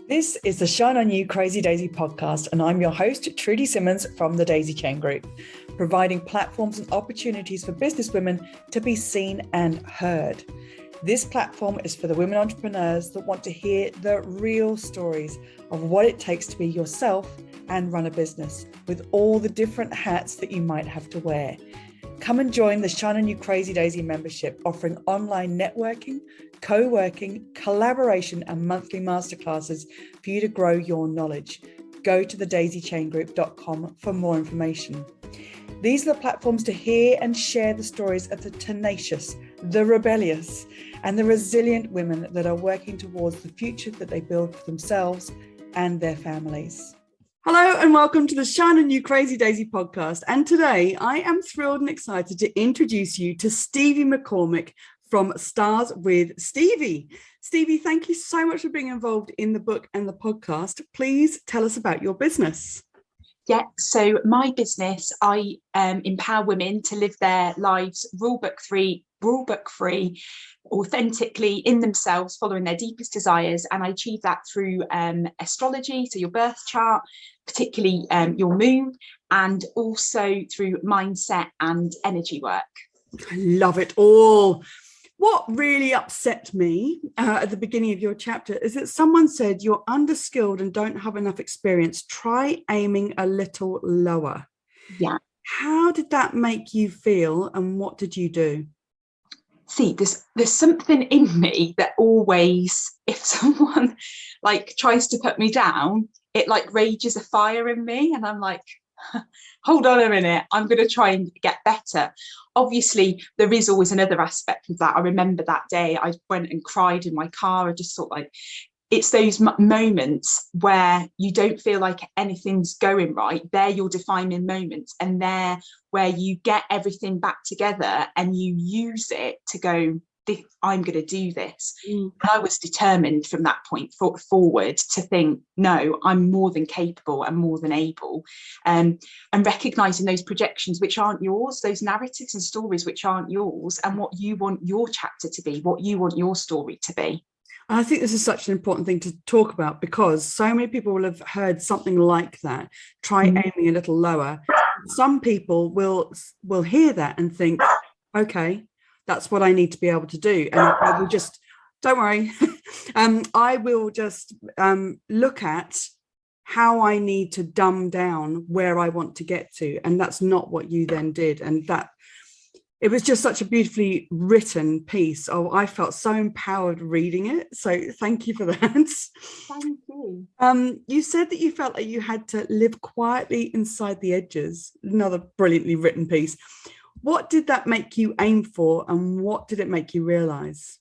This is the Shine On You Crazy Daisy podcast, and I'm your host, Trudy Simmons from the Daisy Chain Group, providing platforms and opportunities for businesswomen to be seen and heard. This platform is for the women entrepreneurs that want to hear the real stories of what it takes to be yourself and run a business with all the different hats that you might have to wear. Come and join the Shine On You Crazy Daisy membership, offering online networking, co-working, collaboration, and monthly masterclasses for you to grow your knowledge. Go to thedaisychaingroup.com for more information. These are the platforms to hear and share the stories of the tenacious, the rebellious, and the resilient women that are working towards the future that they build for themselves and their families. Hello and welcome to the Shine On You Crazy Daisy podcast. And today I am thrilled and excited to introduce you to Stevie McCormick from Stars with Stevie. Stevie, thank you so much for being involved in the book and the podcast. Please tell us about your business. Yeah, so my business, I empower women to live their lives rule book free, authentically in themselves, following their deepest desires. And I achieve that through astrology, so your birth chart, particularly your moon, and also through mindset and energy work. I love it all. What really upset me at the beginning of your chapter is that someone said you're underskilled and don't have enough experience. Try aiming a little lower. Yeah. How did that make you feel and what did you do? See, there's something in me that always, if someone tries to put me down, it rages a fire in me, and I'm like, hold on a minute, I'm going to try and get better. Obviously, there is always another aspect of that. I remember that day I went and cried in my car. I just thought, it's those moments where you don't feel like anything's going right. They're your defining moments, and they're where you get everything back together and you use it to go, I'm going to do this. And I was determined from that point forward to think, no, I'm more than capable and more than able. And recognizing those projections which aren't yours, those narratives and stories which aren't yours, and what you want your chapter to be, what you want your story to be. I think this is such an important thing to talk about, because so many people will have heard something like that. Try aiming a little lower. Some people will hear that and think, okay, that's what I need to be able to do. And I will just, don't worry, I will just look at how I need to dumb down where I want to get to. And that's not what you then did. And that it was just such a beautifully written piece. Oh, I felt so empowered reading it. So thank you for that. Thank you. You said that you felt like you had to live quietly inside the edges. Another brilliantly written piece. What did that make you aim for, and what did it make you realize?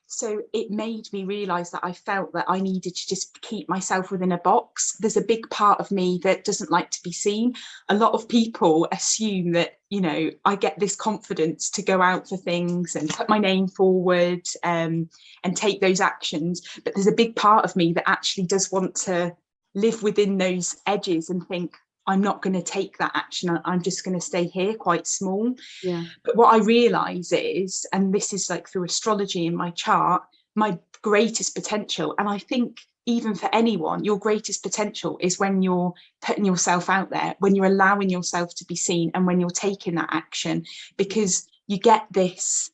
So it made me realize that I felt that I needed to just keep myself within a box. There's a big part of me that doesn't like to be seen. A lot of people assume that, I get this confidence to go out for things and put my name forward and take those actions. But there's a big part of me that actually does want to live within those edges and think, I'm not going to take that action. I'm just going to stay here quite small. Yeah. But what I realise is, and this is through astrology in my chart, my greatest potential, and I think even for anyone, your greatest potential is when you're putting yourself out there, when you're allowing yourself to be seen, and when you're taking that action, because you get this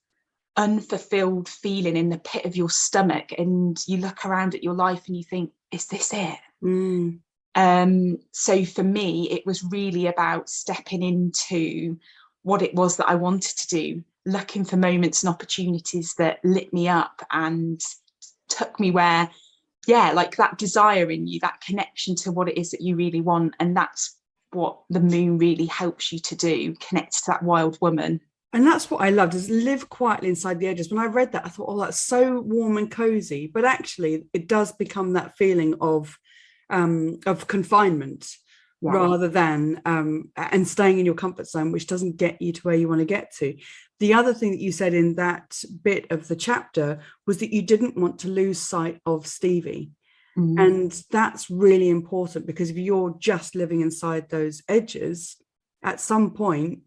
unfulfilled feeling in the pit of your stomach, and you look around at your life and you think, is this it? So for me, it was really about stepping into what it was that I wanted to do, looking for moments and opportunities that lit me up and took me where, that desire in you, that connection to what it is that you really want. And that's what the moon really helps you to do, connect to that wild woman. And that's what I loved, is live quietly inside the edges. When I read that, I thought, oh, that's so warm and cozy. But actually, it does become that feeling of confinement, rather than and staying in your comfort zone, which doesn't get you to where you want to get to. The other thing that you said in that bit of the chapter was that you didn't want to lose sight of Stevie. And that's really important, because if you're just living inside those edges, at some point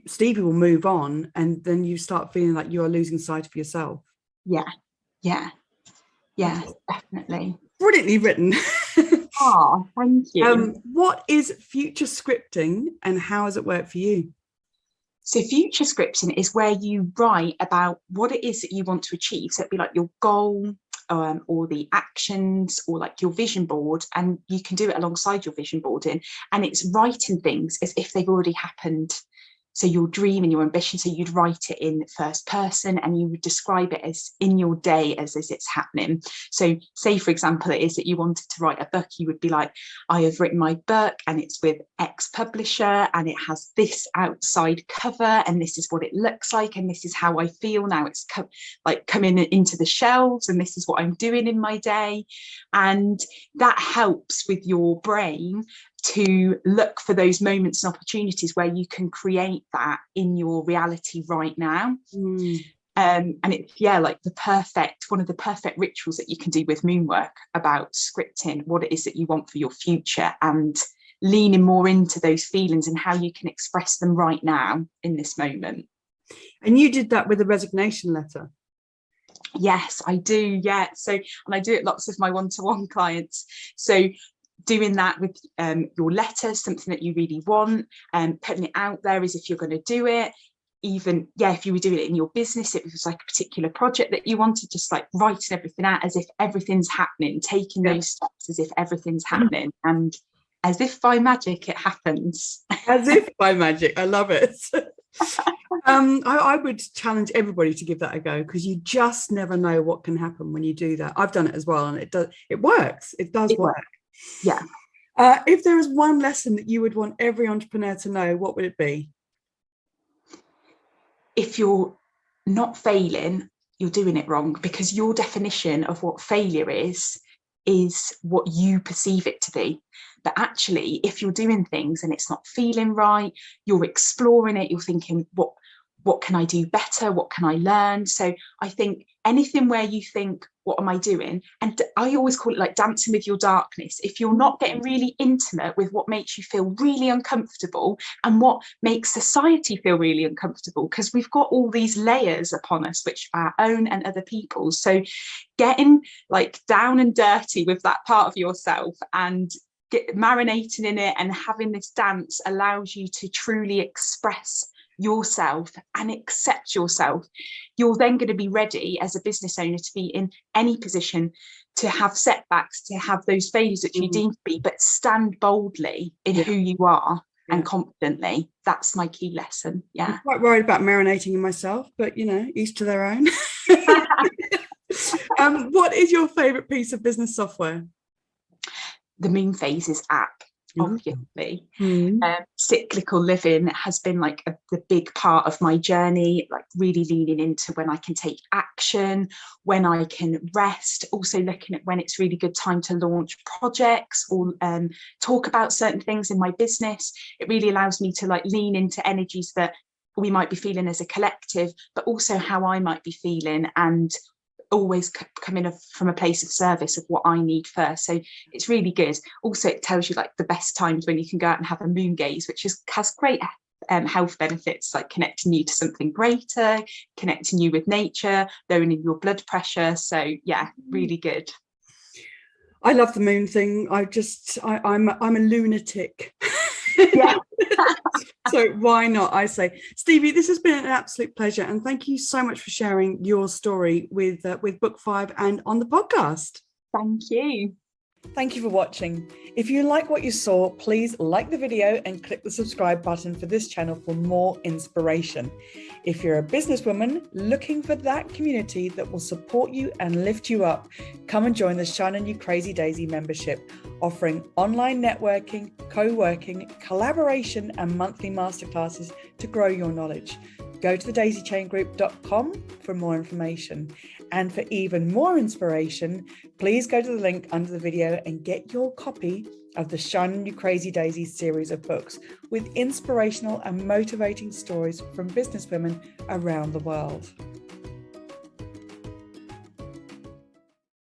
Stevie will move on, and then you start feeling like you are losing sight of yourself. Yeah, definitely. brilliantly written. Oh, thank you. What is future scripting and how has it worked for you? So future scripting is where you write about what it is that you want to achieve. So it'd be like your goal, or the actions, or like your vision board, and you can do it alongside your vision boarding. And it's writing things as if they've already happened. So your dream and your ambition, so you'd write it in first person and you would describe it as in your day as it's happening. So say, for example, it is that you wanted to write a book, you would be like, I have written my book and it's with X publisher and it has this outside cover and this is what it looks like and this is how I feel now it's coming into the shelves and this is what I'm doing in my day. And that helps with your brain to look for those moments and opportunities where you can create that in your reality right now. And it's like one of the perfect rituals that you can do with moonwork about scripting what it is that you want for your future and leaning more into those feelings and how you can express them right now in this moment. And you did that with a resignation letter? Yes, I do. Yeah. So, and I do it lots with my one-to-one clients. So doing that with your letters, something that you really want, and putting it out there as if you're going to do it. Even if you were doing it in your business, it was like a particular project that you wanted, just like writing everything out as if everything's happening, taking those steps as if everything's happening, and as if by magic it happens. As if by magic. I love it. I would challenge everybody to give that a go, because you just never know what can happen when you do that. I've done it as well, and it works. It does work. Yeah. If there is one lesson that you would want every entrepreneur to know, what would it be? If you're not failing, you're doing it wrong, because your definition of what failure is what you perceive it to be. But actually, if you're doing things and it's not feeling right, you're exploring it, you're thinking, what can I do better? What can I learn? So I think anything where you think, what am I doing? And I always call it like dancing with your darkness. If you're not getting really intimate with what makes you feel really uncomfortable and what makes society feel really uncomfortable, because we've got all these layers upon us, which are our own and other people's. So getting like down and dirty with that part of yourself and marinating in it and having this dance allows you to truly express yourself and accept yourself. You're then going to be ready as a business owner to be in any position, to have setbacks, to have those failures that you deem to be, but stand boldly in who you are and confidently. That's my key lesson. I'm quite worried about marinating in myself, but each to their own. What is your favorite piece of business software? The Moon Phases app. Obviously. Cyclical living has been like the big part of my journey, like really leaning into when I can take action, when I can rest, also looking at when it's really good time to launch projects or talk about certain things in my business. It really allows me to like lean into energies that we might be feeling as a collective, but also how I might be feeling, and always coming from a place of service of what I need first. So it's really good. Also, it tells you like the best times when you can go out and have a moon gaze, which has great health benefits, like connecting you to something greater, connecting you with nature, lowering your blood pressure. So yeah, really good. I love the moon thing. I'm a lunatic. Yeah. So why not, I say. Stevie, this has been an absolute pleasure, and thank you so much for sharing your story with Book 5 and on the podcast. Thank you. Thank you for watching. If you like what you saw, please like the video and click the subscribe button for this channel for more inspiration. If you're a businesswoman looking for that community that will support you and lift you up, come and join the Shine On You Crazy Daisy membership, offering online networking, co-working, collaboration, and monthly masterclasses to grow your knowledge. Go to thedaisychaingroup.com for more information. And for even more inspiration, please go to the link under the video and get your copy of the Shine On You Crazy Daisy series of books with inspirational and motivating stories from businesswomen around the world.